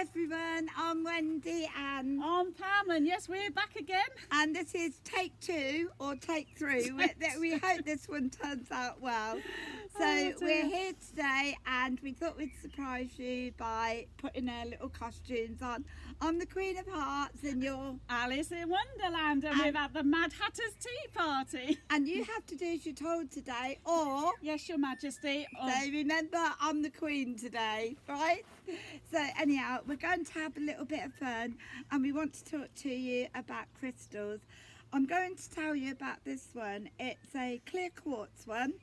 everyone, I'm Wendy and I'm Pam, and yes, we're back again. And this is take 2 or take 3. We hope this one turns out well. So we're here today and we thought we'd surprise you by putting our little costumes on. I'm the Queen of Hearts and you're Alice in Wonderland, and we're at the Mad Hatter's Tea Party. And you have to do as you're told today, or... Yes, Your Majesty. So remember, I'm the Queen today, right? So anyhow, we're going to have a little bit of fun and we want to talk to you about crystals. I'm going to tell you about this one. It's a clear quartz one.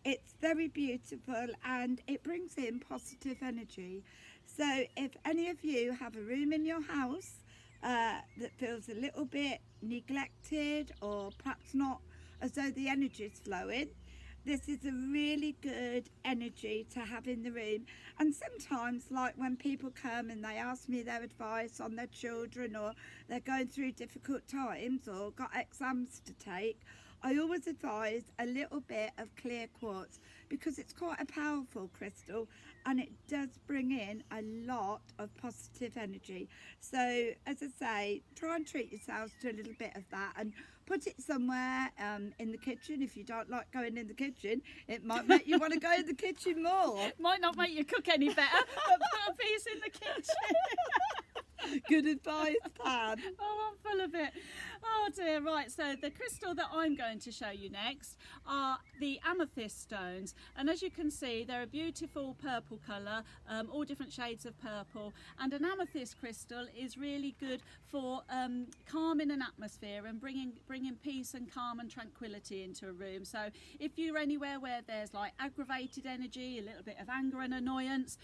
It's very beautiful and it brings in positive energy. So if any of you have a room in your house that feels a little bit neglected or perhaps not as though the energy is flowing, this is a really good energy to have in the room. And sometimes, like when people come and they ask me their advice on their children, or they're going through difficult times or got exams to take, I always advise a little bit of clear quartz because it's quite a powerful crystal and it does bring in a lot of positive energy. So as I say, try and treat yourselves to a little bit of that and put it somewhere in the kitchen. If you don't like going in the kitchen, it might make you want to go in the kitchen more. Might not make you cook any better, but put a piece in the kitchen. Good advice, Pam. Oh, I'm full of it. Oh dear, right, so the crystal that I'm going to show you next are the amethyst stones, and as you can see they're a beautiful purple colour, all different shades of purple, and an amethyst crystal is really good for calming an atmosphere and bringing peace and calm and tranquility into a room. So if you're anywhere where there's like aggravated energy, a little bit of anger and annoyance,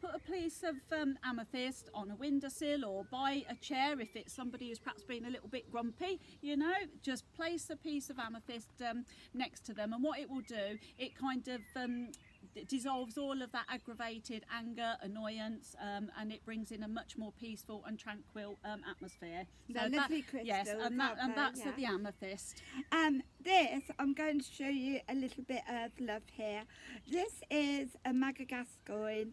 put a piece of amethyst on a windowsill or by a chair. If it's somebody who's perhaps been a little bit grumpy, you know, just place a piece of amethyst next to them, and what it will do, it kind of it dissolves all of that aggravated anger, annoyance, and it brings in a much more peaceful and tranquil atmosphere. So lovely crystals. Yes, and that's the amethyst. This, I'm going to show you a little bit of love here. This is a Madagascar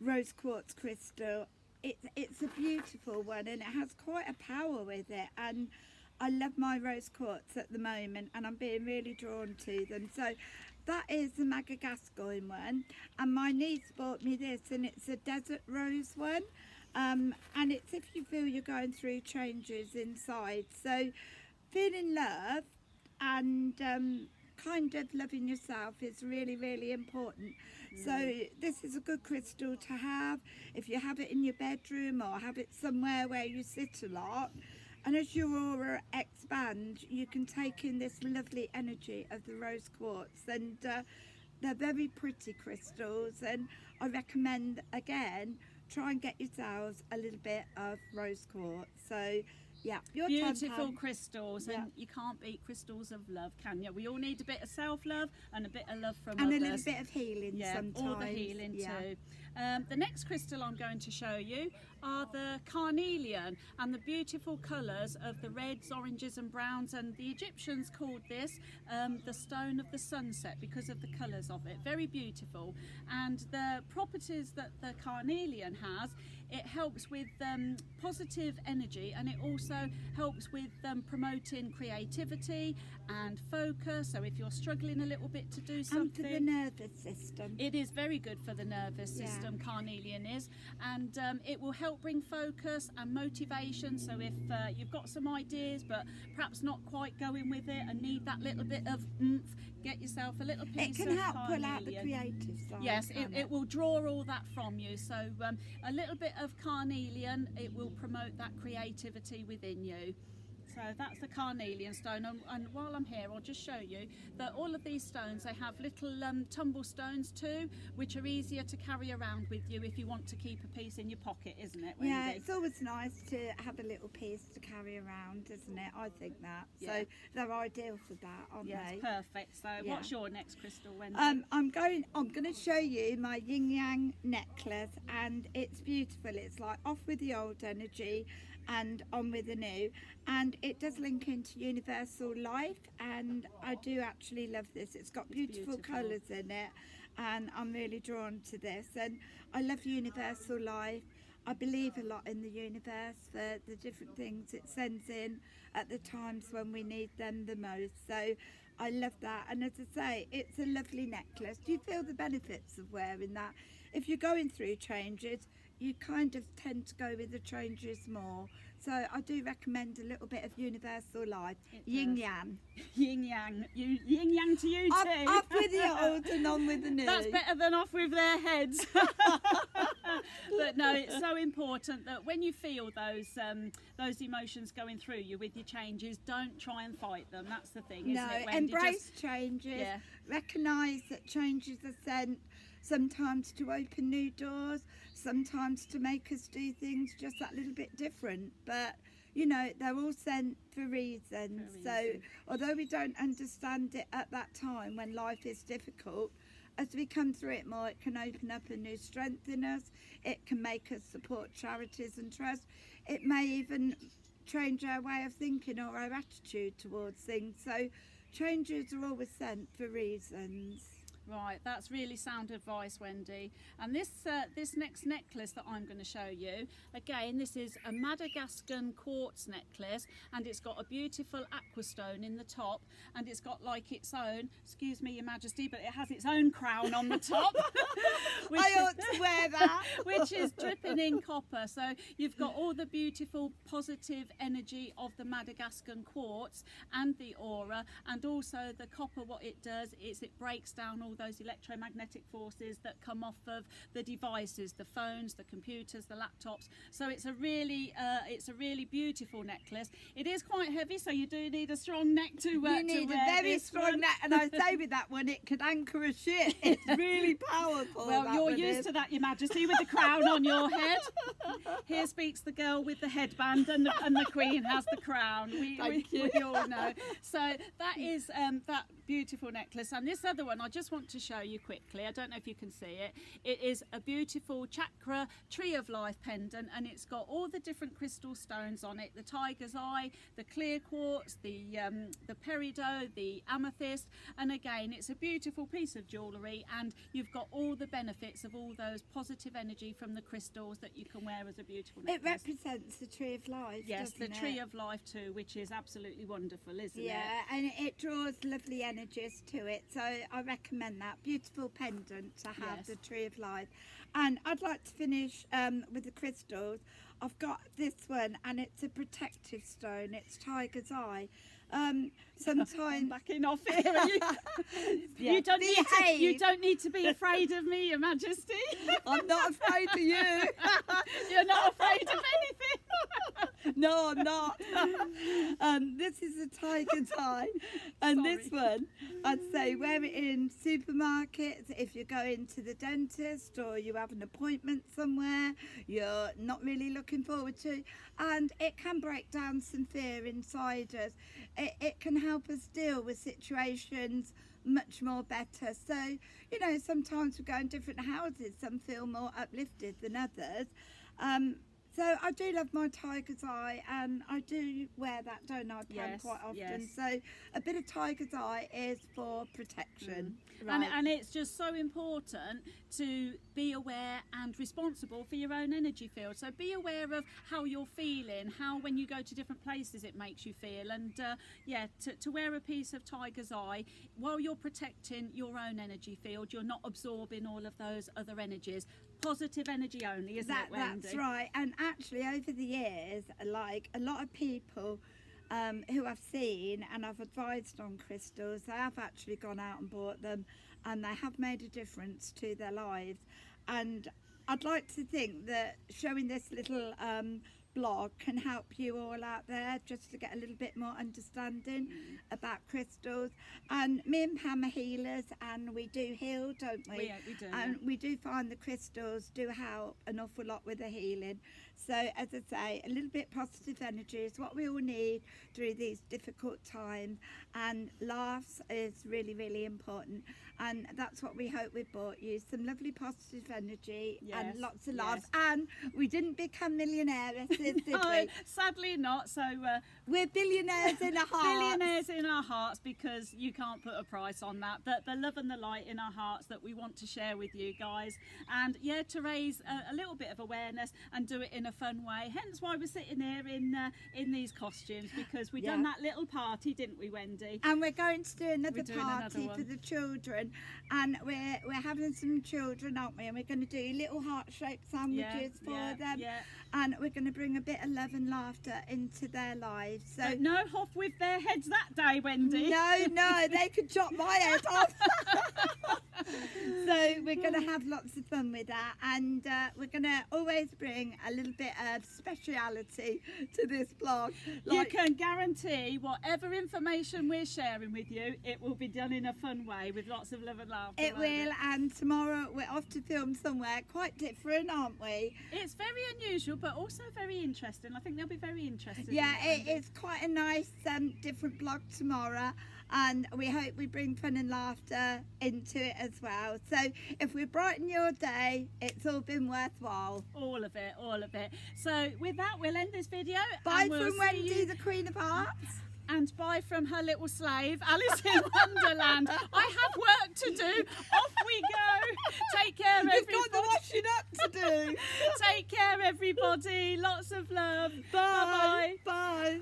rose quartz crystal. It's a beautiful one and it has quite a power with it, and I love my rose quartz at the moment and I'm being really drawn to them. So that is the Madagascar one, and my niece bought me this, and it's a desert rose one, and it's if you feel you're going through changes inside. So feeling love and kind of loving yourself is really, really important. So this is a good crystal to have if you have it in your bedroom or have it somewhere where you sit a lot. And as your aura expands, you can take in this lovely energy of the rose quartz, and they're very pretty crystals, and I recommend, again, try and get yourselves a little bit of rose quartz. So yeah, beautiful crystals, and you can't beat crystals of love, can you? We all need a bit of self-love and a bit of love from others. And a little bit of healing sometimes. All the healing too. The next crystal I'm going to show you are the carnelian, and the beautiful colours of the reds, oranges and browns, and the Egyptians called this the stone of the sunset because of the colours of it. Very beautiful, and the properties that the carnelian has, it helps with positive energy, and it also helps with promoting creativity and focus. So if you're struggling a little bit to do something, and for the nervous system, it is very good for the nervous system. Carnelian is, and it will help bring focus and motivation. So if you've got some ideas but perhaps not quite going with it and need that little bit of oomph, get yourself a little piece of carnelian. It can help pull out the creative side. Yes, it will draw all that from you. So a little bit of carnelian, it will promote that creativity within you. So that's the carnelian stone, and while I'm here I'll just show you that all of these stones, they have little tumble stones too, which are easier to carry around with you if you want to keep a piece in your pocket, isn't it, Wendy? Yeah, it's always nice to have a little piece to carry around, isn't it? I think that. So they're ideal for that, aren't they? Yes, perfect. So what's your next crystal, Wendy? I'm going to show you my Yin Yang necklace, and it's beautiful. It's like off with the old energy and on with the new, and it does link into universal life, and I do actually love this. It's got beautiful colours in it, and I'm really drawn to this, and I love universal life. I believe a lot in the universe for the different things it sends in at the times when we need them the most. So I love that. And as I say, it's a lovely necklace. Do you feel the benefits of wearing that? If you're going through changes, you kind of tend to go with the changes more. So I do recommend a little bit of universal life. Yin Yang. Yin Yang. Yin Yang to you too. Off with the old and on with the new. That's better than off with their heads. But no, it's so important that when you feel those emotions going through you with your changes, don't try and fight them. That's the thing, isn't it, Wendy? Embrace changes. Yeah. Recognise that changes are sent sometimes to open new doors, sometimes to make us do things just that little bit different. But you know, they're all sent for reasons. So although we don't understand it at that time when life is difficult, as we come through it more, it can open up a new strength in us. It can make us support charities and trust. It may even change our way of thinking or our attitude towards things. So changes are always sent for reasons. Right, that's really sound advice, Wendy. And this next necklace that I'm going to show you, again, this is a Madagascar Quartz necklace, and it's got a beautiful aqua stone in the top, and it's got like its own, excuse me, Your Majesty, but it has its own crown on the top. I ought to wear that. Which is dripping in copper. So you've got all the beautiful positive energy of the Madagascar Quartz and the aura, and also the copper. What it does is it breaks down all those electromagnetic forces that come off of the devices, the phones, the computers, the laptops. So it's a really beautiful necklace. It is quite heavy, so you do need a strong neck to wear. You need a very strong neck, and I say with that one, it could anchor a ship. It's really powerful. Well, you're used to that, Your Majesty, with the crown on your head. Here speaks the girl with the headband, and the Queen has the crown. We all know. So that is that beautiful necklace. And this other one, I just want to show you quickly. I don't know if you can see it. It is a beautiful chakra tree of life pendant, and it's got all the different crystal stones on it: the tiger's eye, the clear quartz, the peridot, the amethyst. And again, it's a beautiful piece of jewellery, and you've got all the benefits of all those positive energy from the crystals that you can wear as a beautiful necklace. It represents the tree of life. Yes, the doesn't tree it? of life too, which is absolutely wonderful, isn't it? Yeah, and it draws lovely energies to it. So I recommend that beautiful pendant to have, Yes. the tree of life. And I'd like to finish with the crystals. I've got this one, and it's a protective stone. It's tiger's eye. Sometimes Backing off here. Yeah. You don't Behave. need to be afraid of me, Your Majesty. I'm not afraid of you. You're not afraid of anything. No, I'm not. This is a tiger's eye, and this one, I'd say wear it in supermarkets if you're going to the dentist or you have an appointment somewhere you're not really looking forward to, and it can break down some fear inside us. It can help us deal with situations much more better. So, you know, sometimes we go in different houses, some feel more uplifted than others. So I do love my tiger's eye, and I do wear that, don't I, Pam, Yes, quite often. yes. So a bit of tiger's eye is for protection. Right. And it's just so important to be aware and responsible for your own energy field. So be aware of how you're feeling, how when you go to different places it makes you feel, and to wear a piece of tiger's eye while you're protecting your own energy field, you're not absorbing all of those other energies. Positive energy only, isn't it, Wendy? That's right. And actually over the years, like a lot of people who I've seen and I've advised on crystals, they have actually gone out and bought them, and they have made a difference to their lives. And I'd like to think that showing this little blog can help you all out there just to get a little bit more understanding about crystals. And me and Pam are healers, and we do heal, don't we? We do. And we do find the crystals do help an awful lot with the healing. So as I say, a little bit positive energy is what we all need through these difficult times, and laughs is really, really important. And that's what we hope we brought you, some lovely positive energy. Yes, and lots of laughs. yes. And we didn't become millionairesses prices, did No, we? sadly not. So We're billionaires in our hearts. billionaires in our hearts, because you can't put a price on that. The love and the light in our hearts that we want to share with you guys, and yeah, to raise a little bit of awareness and do it in a fun way. Hence why we're sitting here in these costumes, because we done that little party, didn't we, Wendy? And we're going to do another We're doing another party one. for the children, and we're having some children, aren't we? And we're going to do little heart-shaped sandwiches for them, and we're going to bring a bit of love and laughter into their lives. So But no huff with their heads that day, Wendy. no, they could chop my head off. So we're going to have lots of fun with that, and we're going to always bring a little bit of speciality to this vlog. You can guarantee whatever information we're sharing with you, it will be done in a fun way with lots of love and laughter. It will, and tomorrow we're off to film somewhere quite different, aren't we? It's very unusual, but also very interesting. I think they'll be very interested. Yeah, in it, it's quite a nice different vlog tomorrow, and we hope we bring fun and laughter into it as well. So if we brighten your day, it's all been worthwhile. all of it, all of it. So with that, we'll end this video. Bye and we'll from see Wendy, you- the Queen of Hearts. and bye from her little slave, Alice in Wonderland. I have work to do. Off we go. Take care, everybody. You've got the washing up to do. Take care, everybody. Lots of love. Bye. Bye-bye. Bye.